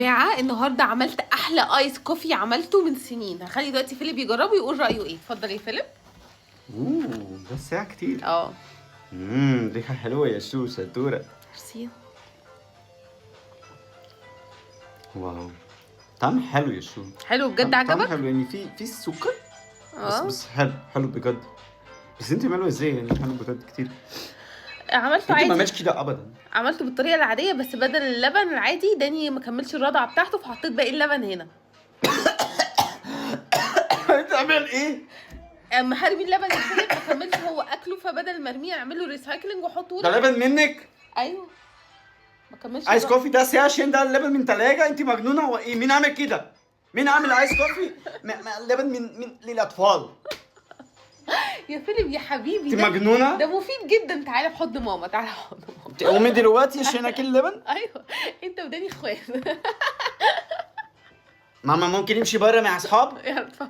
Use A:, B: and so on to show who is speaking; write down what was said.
A: جماعة النهارده عملت احلى ايس كوفي عملته من سنين. هخلي دلوقتي فيليب يجربه ويقول رايه ايه. اتفضل يا فيليب.
B: ده ساعة كتير.
A: اه
B: ريحة حلوة يا شو شطورة.
A: ميرسي.
B: واو، طعم حلو يا شو.
A: حلو بجد،
B: طعم
A: عجبك؟
B: حلو، يعني في السكر
A: اه
B: بس حلو بجد. بس انت عمله ازاي؟ يعني حلو بجد كتير.
A: عملته
B: انت ما
A: عادي.
B: عملتش كده ابدا.
A: عملته بالطريقه العاديه، بس بدل اللبن العادي داني ما كملش الرضعه بتاعته، فحطيت باقي اللبن هنا.
B: تعمل ايه؟
A: اما حرمي اللبن يا فيليب ما كملش هو اكله، فبدل ما ارميه اعمل له ريسايكلينج واحطه
B: ده
A: لك.
B: لبن منك؟
A: ايوه ما كملش
B: ايس
A: الرضعة.
B: كوفي ده ساعة عشان ده اللبن من تلاجة؟ انت مجنونة هو ايه؟ مين عامل كده؟ مين عامل ايس كوفي؟ لبن من للاطفال؟
A: يا فيليب يا حبيبي،
B: انت مجنونة؟
A: ده مفيد جدا. تعالى في حضن ماما، تعالى في حضن ماما.
B: تقومي دلوقتي عشان اكل لبن؟
A: ايوه انت وداني اخوات.
B: ماما ممكن يمشي بره مع اصحاب؟
A: يلا اتفضل.